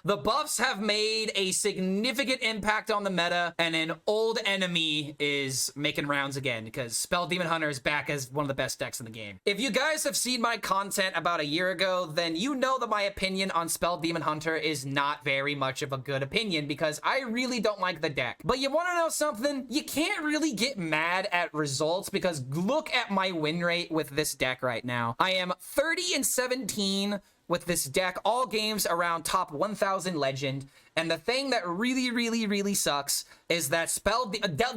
The buffs have made a significant impact on the meta, and an old enemy is making rounds again because Spell Demon Hunter is back as one of the best decks in the game. If you guys have seen my content about a year ago, then you know that my opinion on Spell Demon Hunter is not very much of a good opinion because I really don't like the deck. But you want to know something? You can't really get mad at results because look at my win rate with this deck right now. I am 30-17 with this deck, all games around top 1000 legend. And the thing that really sucks is that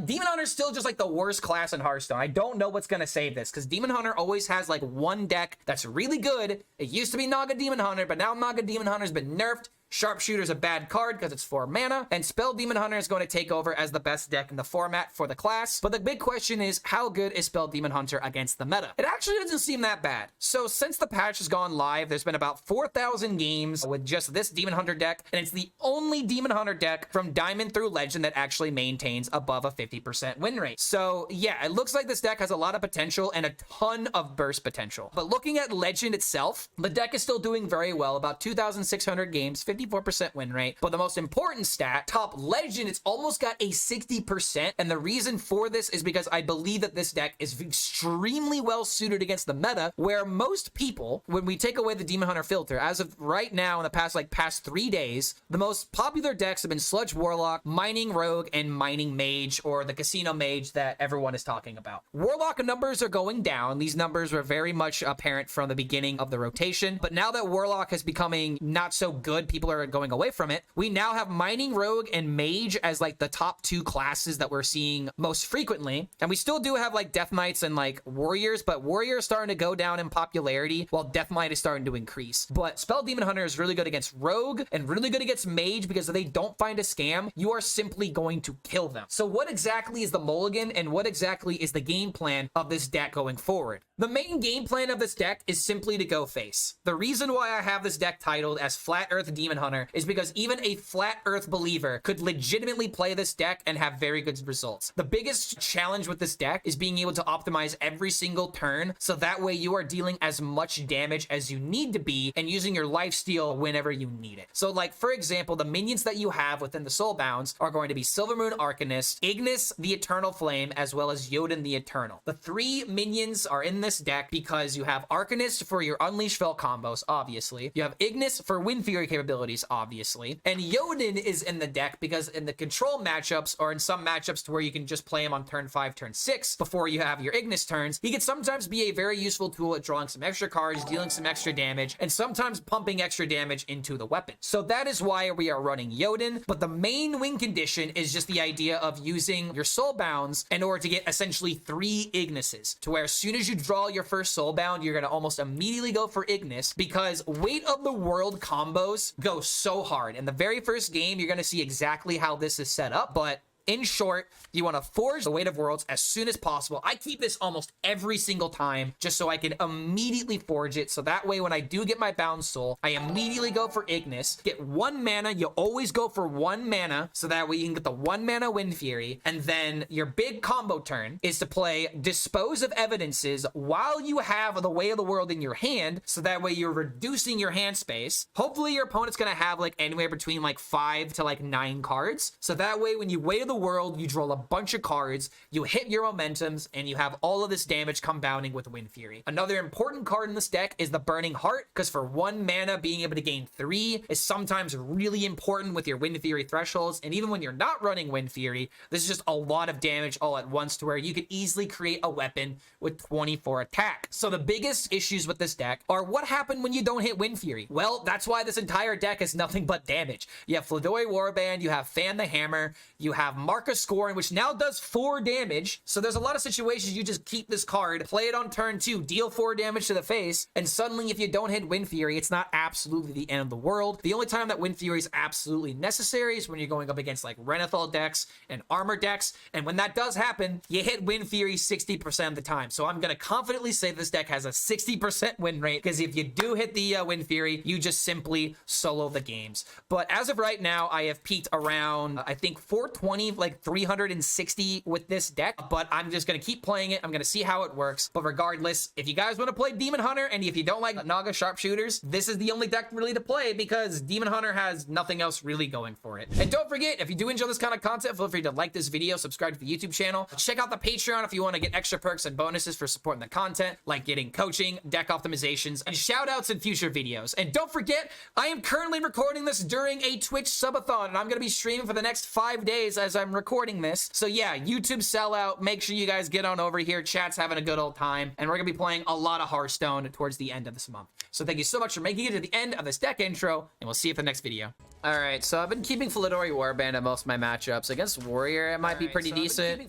Demon Hunter is still just like the worst class in Hearthstone. I don't know what's going to save this because Demon Hunter always has like one deck that's really good. It used to be Naga Demon Hunter, but now Naga Demon Hunter has been nerfed. Sharpshooter's a bad card because it's 4 mana, and Spell Demon Hunter is going to take over as the best deck in the format for the class. But the big question is, how good is Spell Demon Hunter against the meta? It actually doesn't seem that bad. So since the patch has gone live, there's been about 4,000 games with just this Demon Hunter deck, and it's the only Demon Hunter deck from Diamond through Legend that actually maintains above a 50% win rate. So yeah, it looks like this deck has a lot of potential and a ton of burst potential. But looking at Legend itself, the deck is still doing very well, about 2,600 games, 54% win rate. But the most important stat, top Legend, it's almost got a 60%. And the reason for this is because I believe that this deck is extremely well suited against the meta, where most people, when we take away the Demon Hunter filter, as of right now in the past 3 days, the most popular decks have been Sludge Warlock, Mining Rogue, and Mining Mage, or the Casino Mage that everyone is talking about. Warlock numbers are going down. These numbers were very much apparent from the beginning of the rotation, but now that Warlock is becoming not so good, people are going away from it. We now have Mining Rogue and Mage as like the top 2 classes that we're seeing most frequently, and we still do have like Death Knights and like Warriors, but Warrior is starting to go down in popularity while Death Knight is starting to increase. But Spell Demon Hunter is really good against Rogue and really good against Mage, because if they don't find a scam, you are simply going to kill them. So what exactly is the mulligan and what exactly is the game plan of this deck going forward? The main game plan of this deck is simply to go face. The reason why I have this deck titled as Flat Earth Demon Hunter is because even a Flat Earth believer could legitimately play this deck and have very good results. The biggest challenge with this deck is being able to optimize every single turn, so that way you are dealing as much damage as you need to be and using your lifesteal whenever you need it. So like, for example, the minions that you have within the Soulbounds are going to be Silvermoon Arcanist, Ignis the Eternal Flame, as well as Jotun the Eternal. The 3 minions are in this deck because you have Arcanist for your Unleash Fel combos, obviously. You have Ignis for Windfury capabilities, obviously. And Jotun is in the deck because in the control matchups, or in some matchups to where you can just play him on turn 5, turn 6, before you have your Ignis turns, he can sometimes be a very useful tool at drawing some extra cards, dealing some extra damage, and sometimes pumping extra damage into the weapon. So that is why we are running Jotun, but the main win condition is just the idea of using your Soulbounds in order to get essentially 3 Ignises, to where as soon as you draw your first Soulbound, you're going to almost immediately go for Ignis, because Weight of the World combos go so hard. In the very first game, you're going to see exactly how this is set up, but in short, you want to forge the Weight of Worlds as soon as possible. I keep this almost every single time just so I can immediately forge it. So that way, when I do get my Bound Soul, I immediately go for Ignis, get 1 mana. You always go for 1 mana, so that way you can get the 1 mana Windfury. And then your big combo turn is to play Dispose of Evidences while you have the Weight of the World in your hand. So that way you're reducing your hand space. Hopefully your opponent's going to have like anywhere between like 5 to like 9 cards. So that way when you Weight of the World, you draw a bunch of cards, you hit your momentums, and you have all of this damage compounding with Windfury. Another important card in this deck is the Burning Heart, because for 1 mana, being able to gain 3 is sometimes really important with your Windfury thresholds, and even when you're not running Windfury, this is just a lot of damage all at once, to where you could easily create a weapon with 24 attack. So the biggest issues with this deck are what happened when you don't hit Windfury. Well, that's why this entire deck is nothing but damage. You have Fladoi Warband, you have Fan the Hammer, you have Marcus Scoring, which now does 4 damage. So there's a lot of situations you just keep this card, play it on turn 2, deal 4 damage to the face, and suddenly if you don't hit Windfury, it's not absolutely the end of the world. The only time that Windfury is absolutely necessary is when you're going up against like Renathal decks and armor decks, and when that does happen, you hit Windfury 60% of the time. So I'm going to confidently say this deck has a 60% win rate, because if you do hit the Windfury, you just simply solo the games. But as of right now, I have peaked around, I think 420 only like 360 with this deck, but I'm just gonna keep playing it. I'm gonna see how it works. But regardless, if you guys want to play Demon Hunter, and if you don't like Naga sharpshooters, this is the only deck really to play because Demon Hunter has nothing else really going for it. And don't forget, if you do enjoy this kind of content, feel free to like this video, subscribe to the YouTube channel, check out the Patreon if you want to get extra perks and bonuses for supporting the content, like getting coaching, deck optimizations, and shout outs in future videos. And don't forget, I am currently recording this during a Twitch subathon, and I'm going to be streaming for the next 5 days as I'm recording this. So yeah, YouTube sellout. Make sure you guys get on over here. Chat's having a good old time, and we're going to be playing a lot of Hearthstone towards the end of this month. So thank you so much for making it to the end of this deck intro, and we'll see you for the next video. All right, so I've been keeping Philidori Warband in most of my matchups. Against Warrior, it might be pretty decent.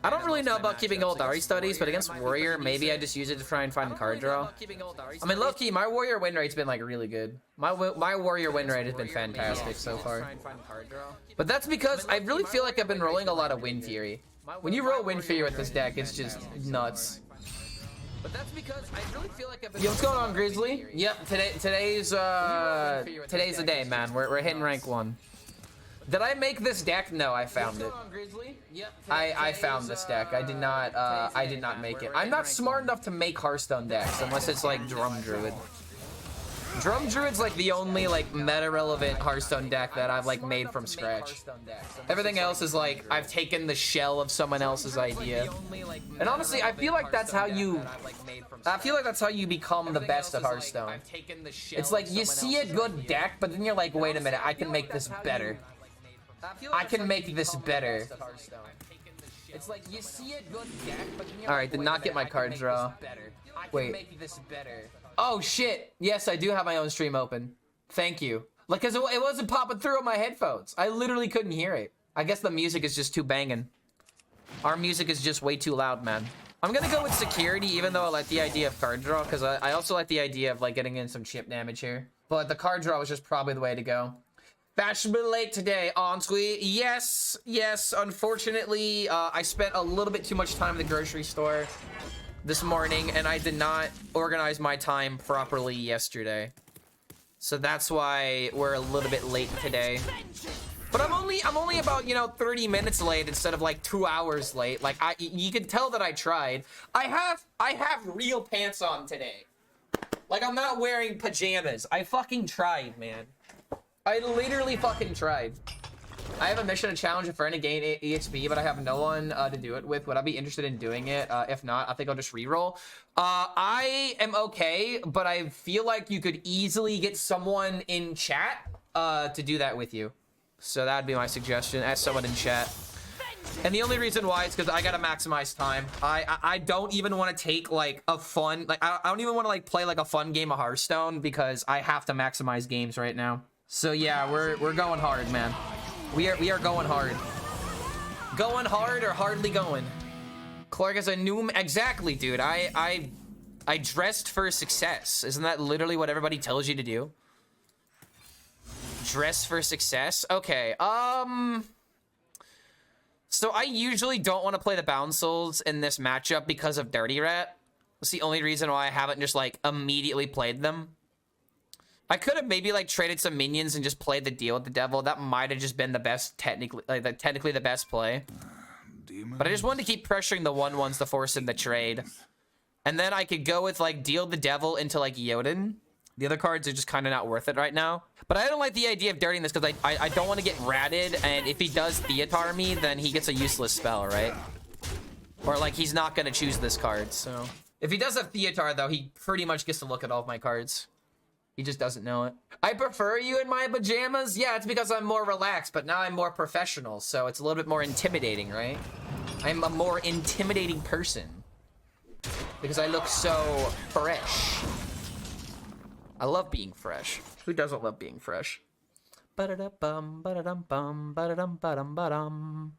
I don't really know about keeping Eldari studies, but against Warrior, maybe I just use it to try and find card draw. I mean, low-key, my Warrior win rate's been, like, really good. My Warrior win rate has been fantastic so far. But that's because I really feel like I've been rolling a lot of Windfury. When you roll Windfury with this deck, it's just nuts. But that's because I really feel like I've been... Yo, what's going on, Grizzly? Yep, today's the day, man. We're hitting rank 1. Did I make this deck? No, I found it. I found this deck. I did not make it. I'm not smart enough to make Hearthstone decks unless it's like Drum Druid. Drum Druid's like the only like meta relevant Hearthstone deck that I've like made from scratch. Everything else is like I've taken the shell of someone else's idea. And honestly, I feel like that's how you become the best at Hearthstone. It's like you see a good deck, but then you're like, wait a minute, I can make this better. I can make this better. It's like you see a good deck, but then you're all right, did not get my card draw. Wait. Oh shit! Yes, I do have my own stream open. Thank you. Like, cause it wasn't popping through on my headphones. I literally couldn't hear it. I guess the music is just too banging. Our music is just way too loud, man. I'm gonna go with security, even though I like the idea of card draw, because I also like the idea of like getting in some chip damage here. But the card draw was just probably the way to go. Fashionably late today, on tweet. Yes. Unfortunately, I spent a little bit too much time in the grocery store this morning, and I did not organize my time properly yesterday. So that's why we're a little bit late today. But I'm only about, you know, 30 minutes late instead of like 2 hours late. Like you can tell that I tried. I have real pants on today. Like I'm not wearing pajamas. I fucking tried, man. I literally fucking tried. I have a mission to challenge for any gain EXP, but I have no one to do it with. Would I be interested in doing it? If not, I think I'll just reroll. I am okay, but I feel like you could easily get someone in chat to do that with you. So that'd be my suggestion. Ask someone in chat. And the only reason why is because I gotta maximize time. I don't even want to take like a fun, like I don't even want to like play like a fun game of Hearthstone because I have to maximize games right now. So yeah, we're going hard, man. We are going hard. Going hard or hardly going. Clark is a new... Exactly, dude. I dressed for success. Isn't that literally what everybody tells you to do? Dress for success? Okay, so I usually don't want to play the Bound Souls in this matchup because of Dirty Rat. That's the only reason why I haven't just, like, immediately played them. I could have maybe like traded some minions and just played the Deal with the Devil. That might have just been the best, technically the best play. But I just wanted to keep pressuring the 1/1s to force in the trade. And then I could go with like Deal the Devil into like Jotun. The other cards are just kind of not worth it right now. But I don't like the idea of dirtying this because I don't want to get ratted. And if he does Theatar me, then he gets a useless spell, right? Or like he's not going to choose this card. So if he does have Theatar though, he pretty much gets to look at all of my cards. He just doesn't know it. I prefer you in my pajamas? Yeah, it's because I'm more relaxed, but now I'm more professional, so it's a little bit more intimidating, right? I'm a more intimidating person. Because I look so fresh. I love being fresh. Who doesn't love being fresh? Ba-da-da-bum, ba-da-dum-bum, ba-da-dum-ba-dum-ba-dum.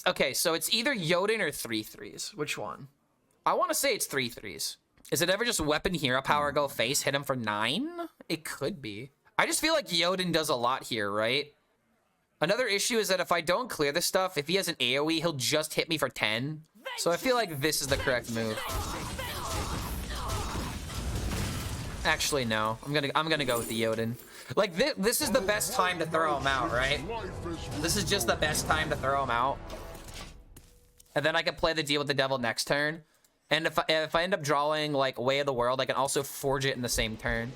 Okay, so it's either Jotun or 3/3s. Which one? I want to say it's 3/3s. Is it ever just weapon hero power, go face, hit him for 9? It could be. I just feel like Jotun does a lot here, right? Another issue is that if I don't clear this stuff, if he has an AoE, he'll just hit me for 10. So I feel like this is the correct move. Actually, no. I'm gonna go with the Jotun. Like, this is the best time to throw him out, right? This is just the best time to throw him out. And then I can play the Deal with the Devil next turn. And if I end up drawing, like, Way of the World, I can also forge it in the same turn.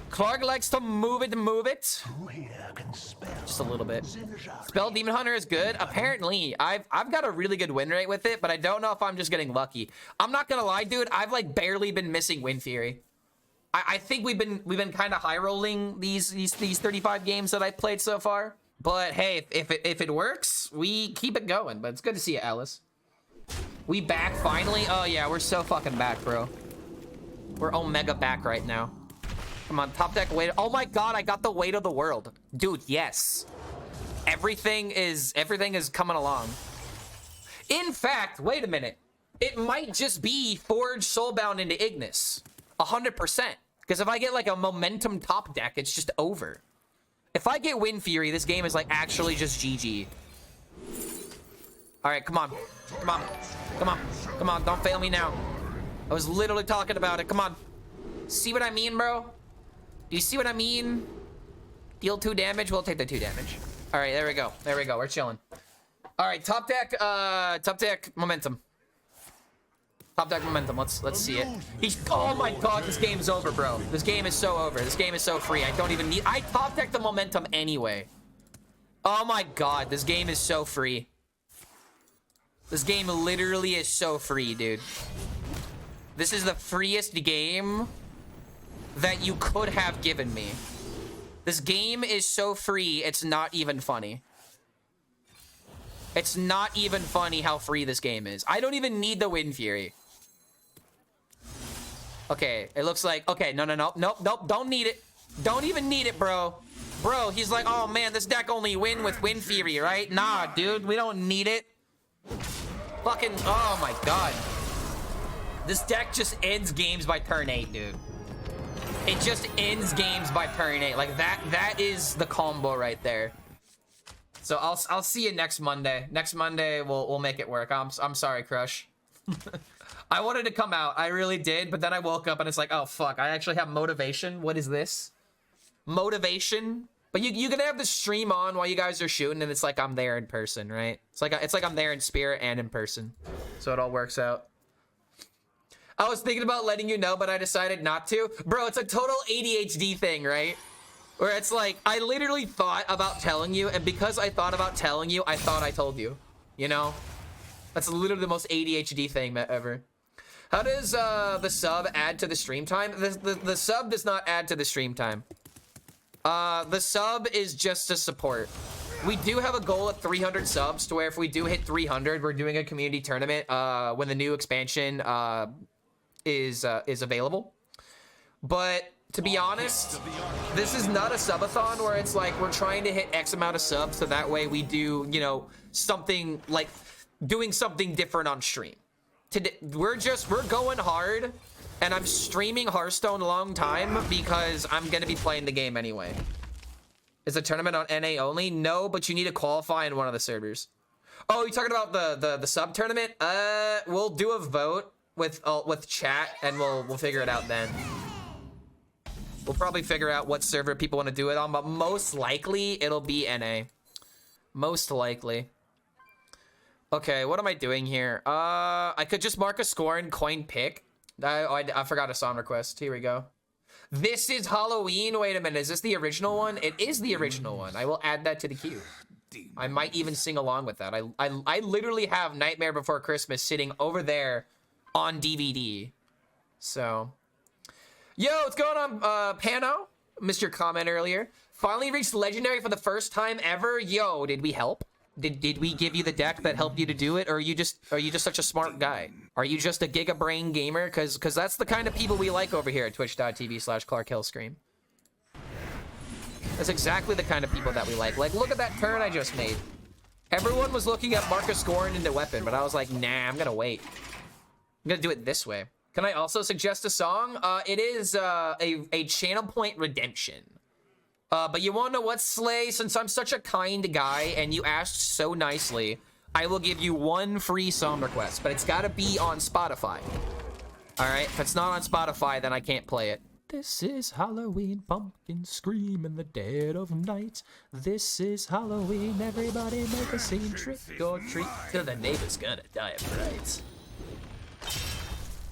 Clark likes to move it. Just a little bit. Spell Demon Hunter is good. Apparently, I've got a really good win rate with it, but I don't know if I'm just getting lucky. I'm not gonna lie, dude. I've like barely been missing Windfury. I think we've been kind of high rolling these 35 games that I've played so far. But hey, if it works, we keep it going. But it's good to see you, Alice. We back finally. Oh yeah, we're so fucking back, bro. We're Omega back right now. Come on, top deck weight. Oh my god, I got the Weight of the World. Dude, yes. Everything is coming along. In fact, wait a minute. It might just be Forge Soulbound into Ignis. 100%. Because if I get like a momentum top deck, it's just over. If I get Windfury, this game is like actually just GG. Alright, come on. Come on. Come on. Come on, don't fail me now. I was literally talking about it. Come on. See what I mean, bro? Do you see what I mean? Deal 2 damage. We'll take the 2 damage. All right, there we go. There we go. We're chilling. All right, top deck momentum. Top deck momentum. Let's see it. Oh my god, this game is over, bro. This game is so over. This game is so free. I don't even need. I top deck the momentum anyway. Oh my god, this game is so free. This game literally is so free, dude. This is the freest game that you could have given me. This game is so free, it's not even funny. It's not even funny how free this game is. I don't even need the Windfury. Okay, it looks like... Okay, no, don't need it. Don't even need it, bro. Bro, he's like, oh man, this deck only win with Windfury, right? Nah, dude, we don't need it. Fucking... Oh my god. This deck just ends games by turn 8, dude. It just ends games by turn 8. Like that is the combo right there. So I'll see you next Monday. Next Monday we'll make it work. I'm sorry, Crush. I wanted to come out. I really did, but then I woke up and it's like, oh fuck, I actually have motivation. What is this? Motivation? But you can have the stream on while you guys are shooting and it's like I'm there in person, right? It's like I'm there in spirit and in person. So it all works out. I was thinking about letting you know, but I decided not to. Bro, it's a total ADHD thing, right? Where it's like, I literally thought about telling you, and because I thought about telling you, I thought I told you. You know? That's literally the most ADHD thing ever. How does the sub add to the stream time? The sub does not add to the stream time. The sub is just a support. We do have a goal of 300 subs, to where if we do hit 300, we're doing a community tournament when the new expansion is available. But to be honest, this is not a subathon where it's like we're trying to hit X amount of subs so that way we do, you know, something like doing something different on stream. Today we're going hard, and I'm streaming Hearthstone a long time because I'm gonna be playing the game anyway. Is the tournament on NA only? No, but you need to qualify in one of the servers. Oh, you're talking about the sub tournament? We'll do a vote with chat, and we'll figure it out then. We'll probably figure out what server people want to do it on, but most likely it'll be NA. Most likely. Okay, what am I doing here? I could just mark a score and coin pick. I forgot a song request. Here we go. This is Halloween. Wait a minute, is this the original one? It is the original one. I will add that to the queue. I might even sing along with that. I literally have Nightmare Before Christmas sitting over there on DVD. So, yo, what's going on, Pano? Missed your comment earlier. Finally reached legendary for the first time ever. Yo, did we help? Did we give you the deck that helped you to do it, or are you just such a smart guy? Are you just a giga brain gamer? Because that's the kind of people we like over here at twitch.tv/ClarkHELLSCREAM. That's exactly the kind of people that we like. Like, look at that turn I just made. Everyone was looking at Marcus Scorin into weapon, but I was like, nah, I'm gonna wait. I'm gonna do it this way. Can I also suggest a song? It is a Channel Point Redemption. But you wanna know what, Slay? Since I'm such a kind guy and you asked so nicely, I will give you one free song request, but it's gotta be on Spotify. Alright, if it's not on Spotify, then I can't play it. This is Halloween, pumpkins scream in the dead of night. This is Halloween, everybody make a scene, trick or treat. So the neighbor's gonna die of fright.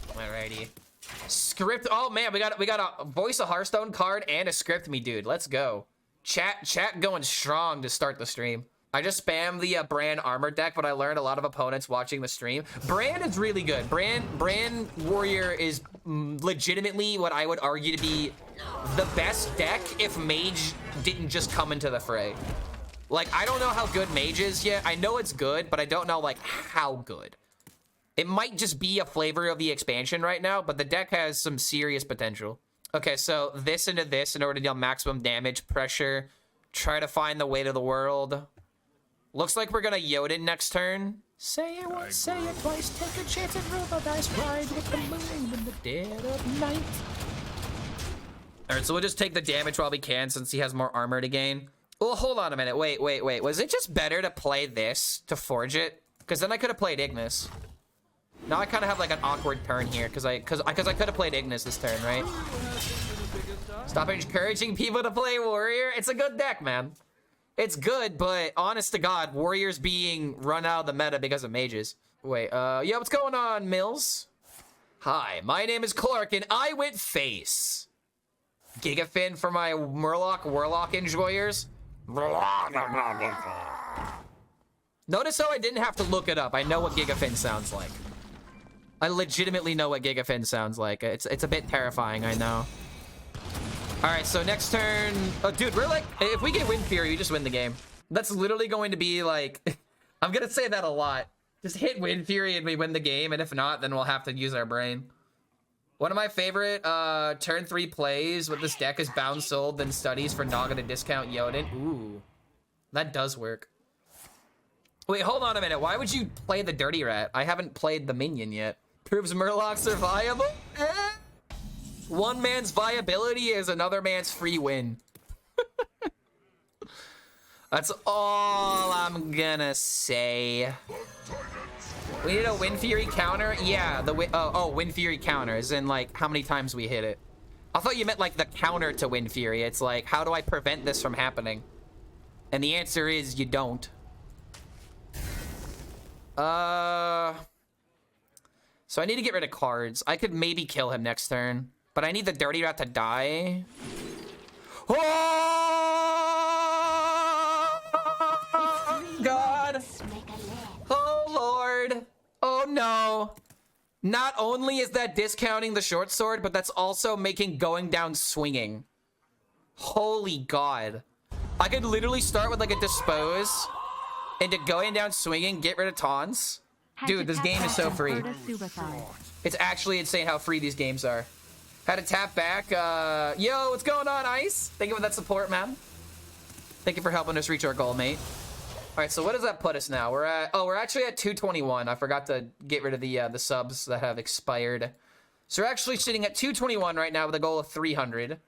Alrighty. Script, oh man, we got a voice of Hearthstone card and a script me dude. Let's go. Chat going strong to start the stream. I just spammed the Bran armor deck, but I learned a lot of opponents watching the stream. Bran is really good. Bran Warrior is legitimately what I would argue to be the best deck if Mage didn't just come into the fray. Like, I don't know how good Mage is yet. I know it's good, but I don't know, like, how good. It might just be a flavor of the expansion right now, but the deck has some serious potential. Okay, so this into this in order to deal maximum damage, pressure, try to find the weight of the world. Looks like we're gonna Yodin next turn. Say it once, say it twice, take a chance and roll the dice, ride with the moon in the dead of night. All right, so we'll just take the damage while we can since he has more armor to gain. Well, hold on a minute, wait. Was it just better to play this to forge it? Because then I could have played Ignis. Now I kind of have like an awkward turn here because I could have played Ignis this turn, right? Stop encouraging people to play Warrior. It's a good deck, man. It's good, but honest to God, Warrior's being run out of the meta because of mages. Wait, yo, what's going on, Mills? Hi, my name is Clark, and I went face. Gigafin for my Warlock enjoyers. Notice how I didn't have to look it up. I know what Gigafin sounds like. I legitimately know what Gigafin sounds like. It's a bit terrifying, I know. All right, so next turn, oh, dude, we're like, if we get Windfury, we just win the game. That's literally going to be like, I'm gonna say that a lot. Just hit Windfury and we win the game, and if not, then we'll have to use our brain. One of my favorite turn 3 plays with this deck is Bound Soul, then studies for Naga to discount Yodin. Ooh, that does work. Wait, hold on a minute. Why would you play the Dirty Rat? I haven't played the minion yet. Proves Murlocs are viable? One man's viability is another man's free win. That's all I'm gonna say. We need a Windfury counter? Yeah, the Windfury counter, as in like how many times we hit it. I thought you meant like the counter to Windfury. It's like, how do I prevent this from happening? And the answer is you don't. So I need to get rid of cards. I could maybe kill him next turn. But I need the Dirty Rat to die. Oh, God. Oh, Lord. Oh, no. Not only is that discounting the short sword, but that's also making going down swinging. Holy God. I could literally start with like a dispose into going down swinging, get rid of taunts. Dude, this game is so free. It's actually insane how free these games are. Had to tap back. Yo, what's going on, Ice? Thank you for that support, man. Thank you for helping us reach our goal, mate. All right, so what does that put us now? We're actually at 221. I forgot to get rid of the subs that have expired. So we're actually sitting at 221 right now with a goal of 300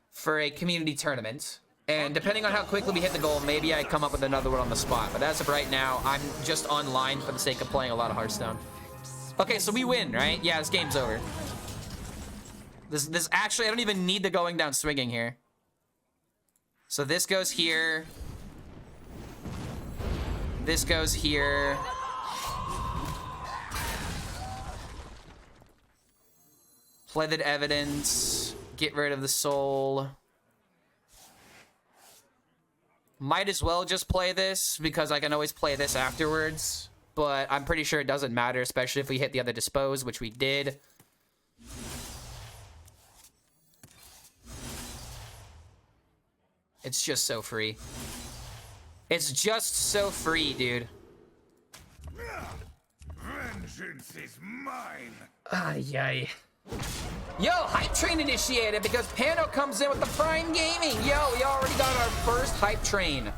for a community tournament. And depending on how quickly we hit the goal, maybe I come up with another one on the spot. But as of right now, I'm just online for the sake of playing a lot of Hearthstone. Okay, so we win, right? Yeah, this game's over. This actually, I don't even need the going down swinging here. So this goes here. This goes here. Pleaded evidence. Get rid of the soul. Might as well just play this because I can always play this afterwards. But I'm pretty sure it doesn't matter, especially if we hit the other dispose, which we did. It's just so free. It's just so free, dude. Vengeance is mine. Yay. Yo, hype train initiated because Pano comes in with the Prime Gaming. Yo, we already got our first hype train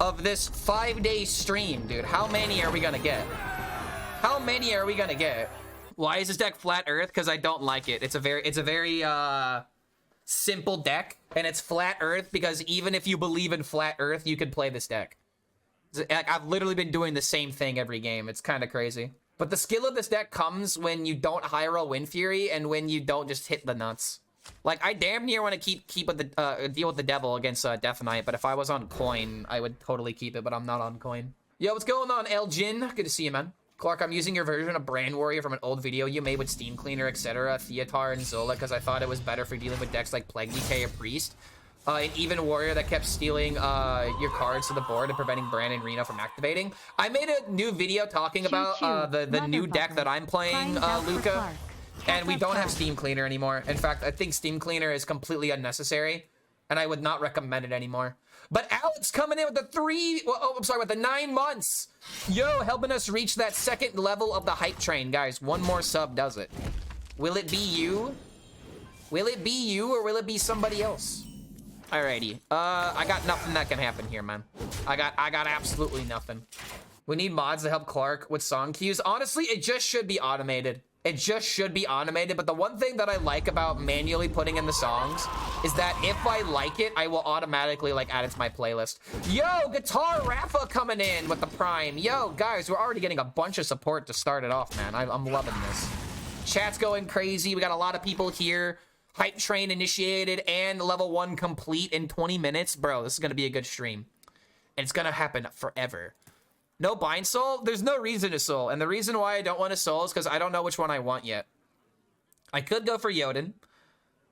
of this 5-day stream, dude. How many are we gonna get? How many are we gonna get? Why is this deck Flat Earth? Because I don't like it. It's a very simple deck, and it's Flat Earth because even if you believe in Flat Earth, you could play this deck. Like, I've literally been doing the same thing every game. It's kind of crazy. But the skill of this deck comes when you don't high roll Windfury and when you don't just hit the nuts. Like, I damn near want to keep with the deal with the devil against Death Knight, but if I was on coin, I would totally keep it, but I'm not on coin. Yo, what's going on, Elgin? Good to see you, man. Clark, I'm using your version of Brand Warrior from an old video you made with Steam Cleaner, etc., Theatar, and Zola, because I thought it was better for dealing with decks like Plague Decay or Priest. An even warrior that kept stealing your cards to the board and preventing Brand and Reno from activating. I made a new video talking about the new deck that I'm playing, Luca. And we don't have Steam Cleaner anymore. In fact, I think Steam Cleaner is completely unnecessary, and I would not recommend it anymore. But Alex coming in with the 9 months. Yo, helping us reach that second level of the hype train, guys. One more sub does it. Will it be you? Will it be you, or will it be somebody else? Alrighty. I got nothing that can happen here, man. I got absolutely nothing. We need mods to help Clark with song cues. Honestly, it just should be automated. It just should be automated, but the one thing that I like about manually putting in the songs is that if I like it, I will automatically like add it to my playlist. Yo, Guitar Rafa coming in with the Prime. Yo, guys, we're already getting a bunch of support to start it off, man. I'm loving this. Chat's going crazy. We got a lot of people here. Hype train initiated and level 1 complete in 20 minutes. Bro, this is gonna be a good stream. And it's gonna happen forever. No bind soul? There's no reason to soul. And the reason why I don't want to soul is because I don't know which one I want yet. I could go for Jotun.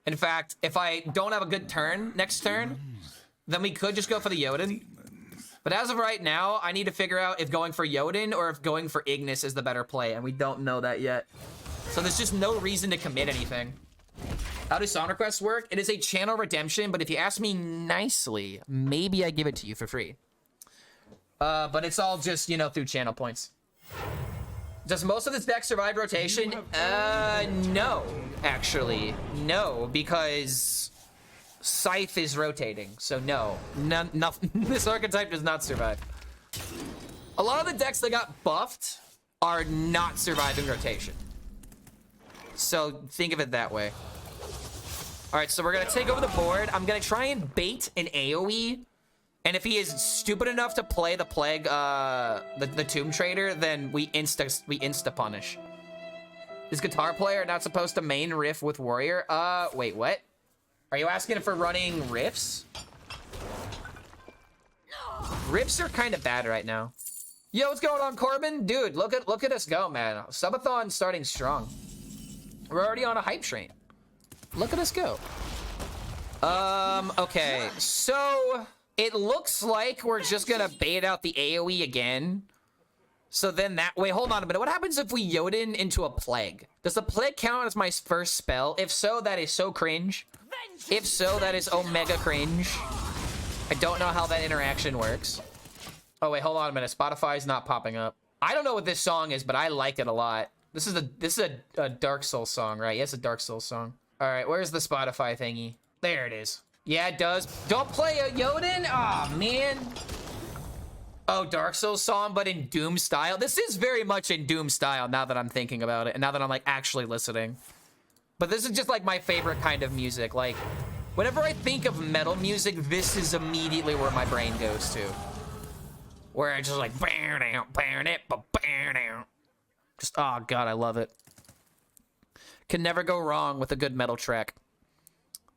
In fact, if I don't have a good turn next turn, then we could just go for the Jotun. But as of right now, I need to figure out if going for Jotun or if going for Ignis is the better play. And we don't know that yet. So there's just no reason to commit anything. How do song requests work? It is a channel redemption, but if you ask me nicely, maybe I give it to you for free. But it's all just, you know, through channel points. Does most of this deck survive rotation? No, actually. No, because Scythe is rotating, so no. Nothing. This archetype does not survive. A lot of the decks that got buffed are not surviving rotation. So think of it that way. All right, so we're gonna take over the board. I'm gonna try and bait an AoE. And if he is stupid enough to play the Plague, the Tomb Trader, then we insta punish. Is Guitar Player not supposed to main riff with Warrior? Wait, what? Are you asking for running riffs? Riffs are kind of bad right now. Yo, what's going on, Corbin? Dude, look at us go, man. Subathon starting strong. We're already on a hype train. Look at us go. Okay, so it looks like we're just gonna bait out the AoE again. So then that way, hold on a minute. What happens if we Jotun into a Plague? Does the Plague count as my first spell? If so, that is so cringe. If so, that is omega cringe. I don't know how that interaction works. Oh wait, hold on a minute. Spotify's not popping up. I don't know what this song is, but I like it a lot. This is a Dark Souls song, right? Yes, a Dark Souls song. All right, where's the Spotify thingy? There it is. Yeah, it does. Don't play a Jotun? Aw, man. Oh, Dark Souls song, but in Doom style. This is very much in Doom style now that I'm thinking about it, and now that I'm like actually listening. But this is just like my favorite kind of music. Like, whenever I think of metal music, this is immediately where my brain goes to. Where I just like, just, oh god, I love it. Can never go wrong with a good metal track.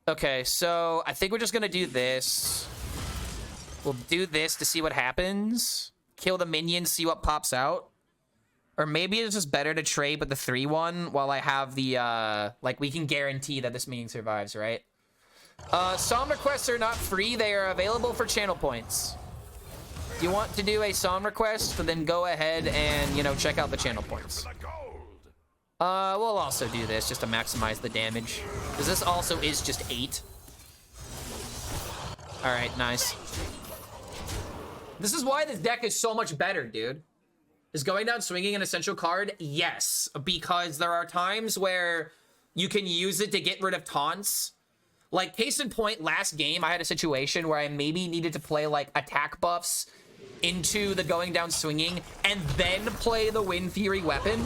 Okay, so I think we're just gonna do this. We'll do this to see what happens. Kill the minions, see what pops out. Or maybe it's just better to trade with the 3-1 while I have the, like, we can guarantee that this minion survives, right? Psalm requests are not free. They are available for channel points. If you want to do a psalm request, then go ahead and, you know, check out the channel points. We'll also do this just to maximize the damage. Because this also is just 8. Alright, nice. This is why this deck is so much better, dude. Is going down swinging an essential card? Yes. Because there are times where you can use it to get rid of taunts. Like, case in point, last game, I had a situation where I maybe needed to play, like, attack buffs into the going down swinging and then play the Windfury weapon.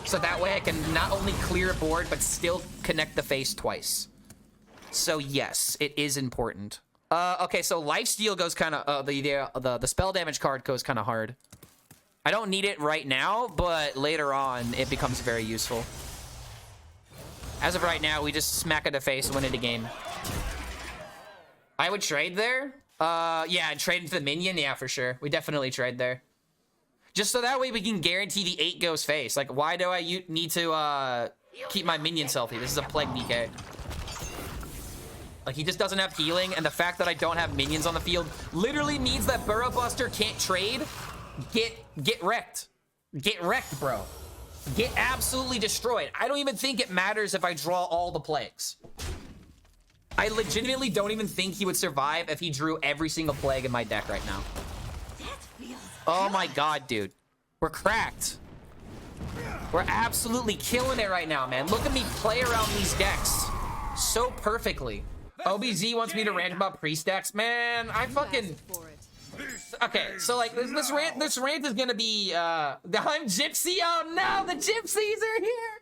So that way I can not only clear a board, but still connect the face twice. So yes, it is important. Okay, so lifesteal goes kind of, the spell damage card goes kind of hard. I don't need it right now, but later on, it becomes very useful. As of right now, we just smack in the face, win it a game. I would trade there. Yeah, and trade into the minion. Yeah, for sure. We definitely trade there. Just so that way we can guarantee the 8 goes face. Like, why do I need to keep my minions healthy? This is a Plague DK. Like, he just doesn't have healing, and the fact that I don't have minions on the field literally means that Burrow Buster can't trade. Get wrecked. Get wrecked, bro. Get absolutely destroyed. I don't even think it matters if I draw all the plagues. I legitimately don't even think he would survive if he drew every single plague in my deck right now. Oh my god, dude. We're cracked. We're absolutely killing it right now, man. Look at me play around these decks so perfectly. OBZ wants me to rant about priest decks. Man, I fucking... Okay, so like this rant is gonna be I'm Gypsy. Oh no, the Gypsies are here.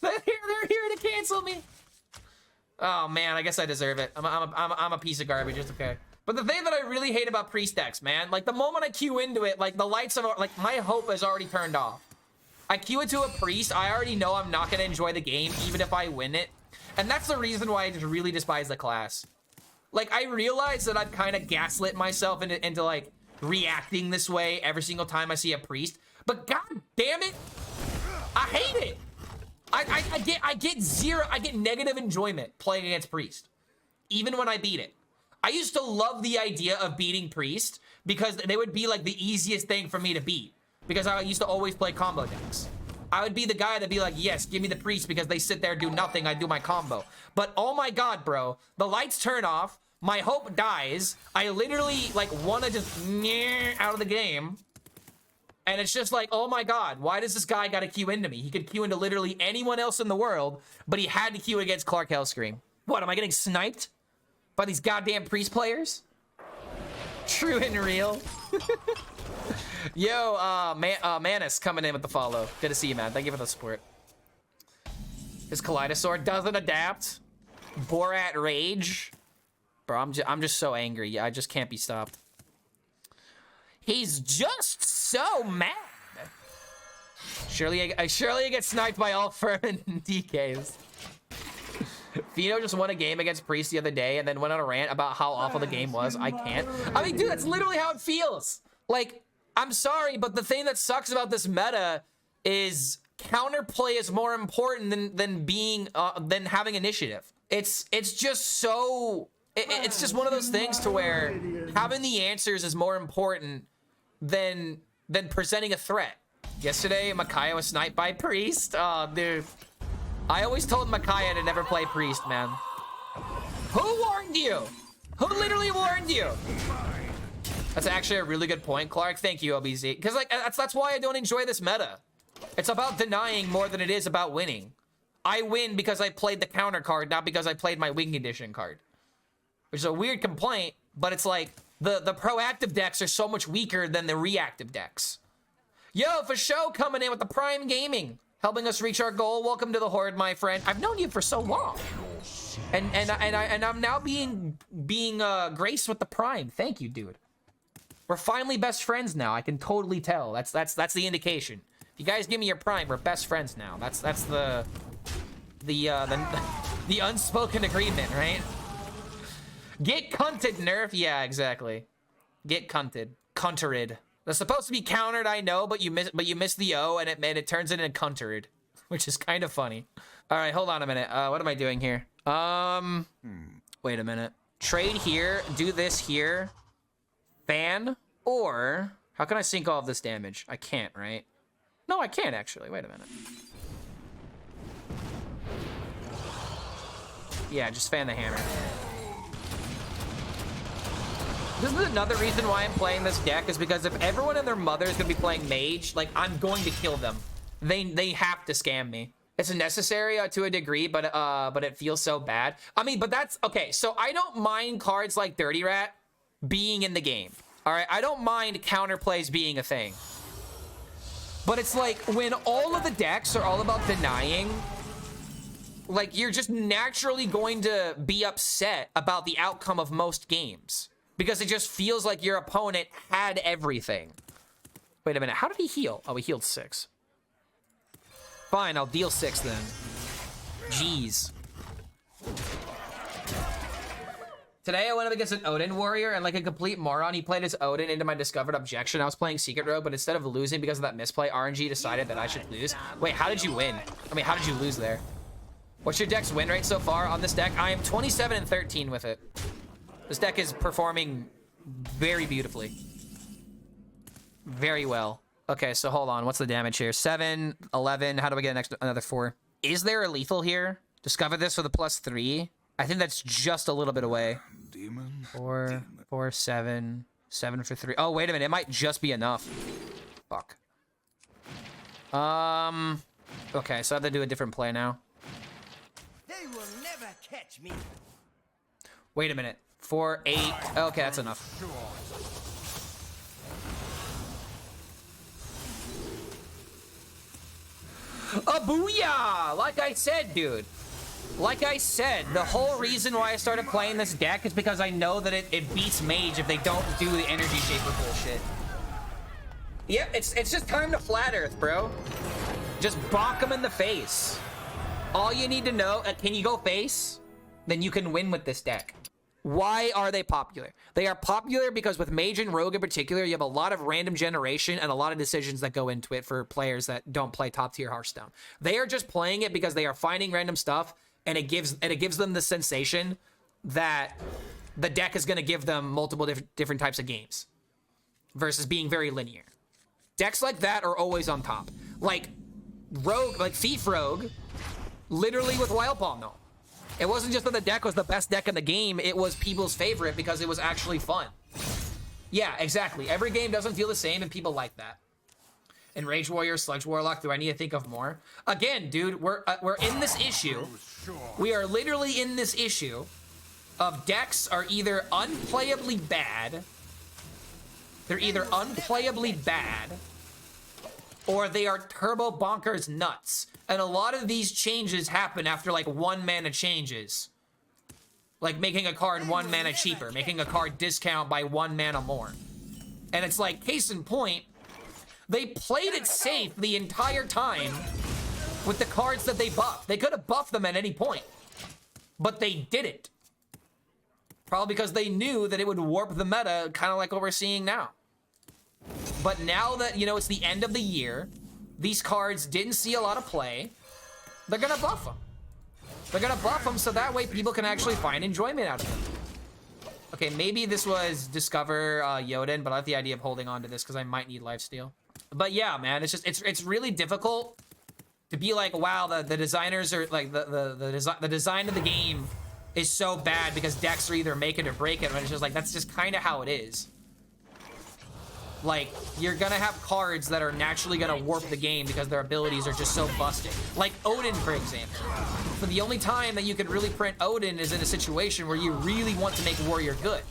They're here to cancel me. Oh man, I guess I deserve it. I'm a piece of garbage. It's okay. But the thing that I really hate about priest decks, man, like the moment I queue into it, like the lights are like my hope is already turned off. I queue into a priest, I already know I'm not gonna enjoy the game even if I win it, and that's the reason why I just really despise the class. Like, I realize that I've kind of gaslit myself into like reacting this way every single time I see a priest, but god damn it, I hate it. I get negative enjoyment playing against priest, even when I beat it. I used to love the idea of beating priest because they would be like the easiest thing for me to beat because I used to always play combo decks. I would be the guy that'd be like, yes, give me the priest because they sit there, do nothing, I do my combo. But oh my god, bro, the lights turn off, my hope dies, I literally like wanna just out of the game. And it's just like, oh my god, why does this guy gotta queue into me? He could queue into literally anyone else in the world, but he had to queue against Clark HELLSCREAM. What, am I getting sniped by these goddamn priest players? True and real. Yo, Manus coming in with the follow. Good to see you, man. Thank you for the support. His Kaleidosaur doesn't adapt. Borat Rage. Bro, I'm just so angry. Yeah, I just can't be stopped. He's just so mad. Surely I get sniped by all Furman DKs. Fino just won a game against Priest the other day and then went on a rant about how awful the game was. I can't. I mean, dude, that's literally how it feels. Like, I'm sorry, but the thing that sucks about this meta is counterplay is more important than having initiative. It's just so... It's just one of those things to where having the answers is more important than presenting a threat. Yesterday, Micaiah was sniped by Priest. Oh, dude. I always told Micaiah to never play Priest, man. Who warned you? Who literally warned you? That's actually a really good point, Clark. Thank you, OBZ. Because like that's why I don't enjoy this meta. It's about denying more than it is about winning. I win because I played the counter card, not because I played my win condition card. Which is a weird complaint, but it's like the proactive decks are so much weaker than the reactive decks. Yo, for show coming in with the Prime Gaming, helping us reach our goal. Welcome to the Horde, my friend. I've known you for so long, and I'm now being graced with the Prime. Thank you, dude. We're finally best friends now. I can totally tell. That's the indication. If you guys give me your Prime, we're best friends now. That's the unspoken agreement, right? Get cunted, nerf. Yeah, exactly. Get cunted. Cuntered. That's supposed to be countered, I know, but you miss the O, and it turns it into cuntered, which is kind of funny. All right, hold on a minute. What am I doing here? Wait a minute. Trade here. Do this here. Fan. Or how can I sink all of this damage? I can't, right? No, I can't actually. Wait a minute. Yeah, just fan the hammer. This is another reason why I'm playing this deck, is because if everyone and their mother is gonna be playing mage, like, I'm going to kill them. They have to scam me. It's necessary to a degree, but it feels so bad. I mean, but that's okay. So I don't mind cards like Dirty Rat being in the game. All right, I don't mind counterplays being a thing. But it's like when all of the decks are all about denying, like, you're just naturally going to be upset about the outcome of most games. Because it just feels like your opponent had everything. Wait a minute, how did he heal? Oh, he healed 6. Fine, I'll deal 6 then. Jeez. Today I went up against an Odin warrior, and like a complete moron, he played his Odin into my discovered objection. I was playing Secret Road, but instead of losing because of that misplay, RNG decided that I should lose. Wait, how did you win? I mean, how did you lose there? What's your deck's win rate so far on this deck? I am 27 and 13 with it. This deck is performing very beautifully. Very well. Okay, so hold on. What's the damage here? 7, 11. How do I get another 4? Is there a lethal here? Discover this with a +3. I think that's just a little bit away. 4, 4, 7. 7 for 3. Oh, wait a minute. It might just be enough. Fuck. Okay, so I have to do a different play now. They will never catch me. Wait a minute. 4, 8. Okay, that's enough. A booyah! Like I said, dude. Like I said, the whole reason why I started playing this deck is because I know that it beats Mage if they don't do the Energy Shaper bullshit. Yep, it's just time to Flat Earth, bro. Just bonk them in the face. All you need to know, can you go face? Then you can win with this deck. Why are they popular? They are popular because with Mage and Rogue in particular, you have a lot of random generation and a lot of decisions that go into it for players that don't play top tier Hearthstone. They are just playing it because they are finding random stuff, and it gives them the sensation that the deck is going to give them multiple different types of games versus being very linear. Decks like that are always on top. Like Rogue, like Thief Rogue, literally with Wild Palm though. It wasn't just that the deck was the best deck in the game, it was people's favorite because it was actually fun. Yeah, exactly. Every game doesn't feel the same and people like that. And Rage Warrior, Sludge Warlock, do I need to think of more? Again, dude, we're in this issue. We are literally in this issue of decks are either unplayably bad, they're either unplayably bad, or they are turbo bonkers nuts. And a lot of these changes happen after like 1 mana changes. Like making a card 1 mana cheaper, making a card discount by 1 mana more. And it's like, case in point, they played it safe the entire time with the cards that they buffed. They could have buffed them at any point, but they didn't. Probably because they knew that it would warp the meta, kind of like what we're seeing now. But now that, you know, it's the end of the year, these cards didn't see a lot of play, they're gonna buff them. They're gonna buff them so that way people can actually find enjoyment out of them. Okay, maybe this was Discover Yoden, but I like the idea of holding on to this because I might need lifesteal. But yeah, man, it's just, it's really difficult to be like, wow, the designers are like, the design of the game is so bad because decks are either make it or break it, but it's just like, that's just kind of how it is. Like, you're gonna have cards that are naturally gonna warp the game because their abilities are just so busted. Like Odin, for example. But the only time that you could really print Odin is in a situation where you really want to make Warrior good.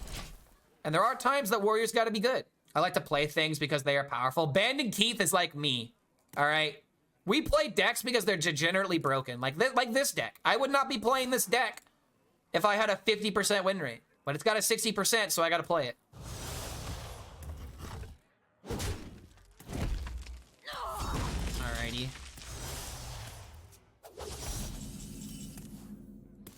And there are times that Warrior's gotta be good. I like to play things because they are powerful. Banded Keith is like me, all right? We play decks because they're degenerately broken. Like this deck. I would not be playing this deck if I had a 50% win rate. But it's got a 60%, so I gotta play it. Alrighty.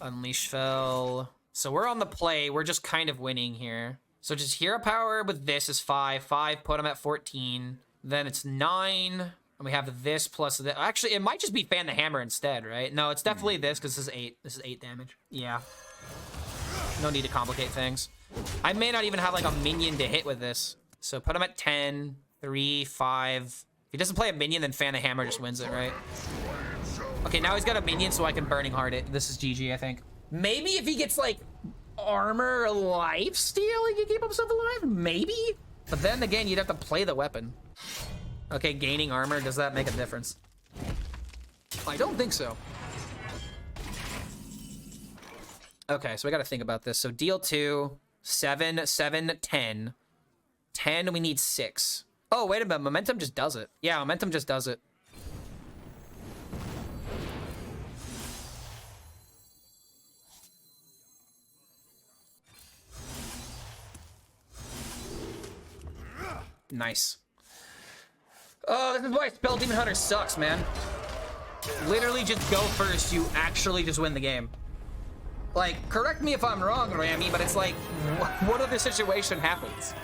Unleash fell. So we're on the play. We're just kind of winning here. So just Hero Power with this is 5. 5, put them at 14. Then it's 9. And we have this plus this. Actually, it might just be Fan the Hammer instead, right? No, it's definitely this because this is 8. This is 8 damage. Yeah. No need to complicate things. I may not even have like a minion to hit with this. So put him at 10, 3, 5. If he doesn't play a minion, then Fan the Hammer just wins it, right? Okay, now he's got a minion, so I can Burning Heart it. This is GG, I think. Maybe if he gets like armor or lifesteal, he can keep himself alive? Maybe? But then again, you'd have to play the weapon. Okay, gaining armor, does that make a difference? I don't think so. Okay, so we gotta think about this. So deal 2, 7, 7, 10. 10, we need 6. Oh, wait a minute, Momentum just does it. Yeah, Momentum just does it. Nice. Oh, this is why Spell Demon Hunter sucks, man. literally just go first, you actually just win the game. Like, correct me if I'm wrong, Rami, but it's like, what other situation happens?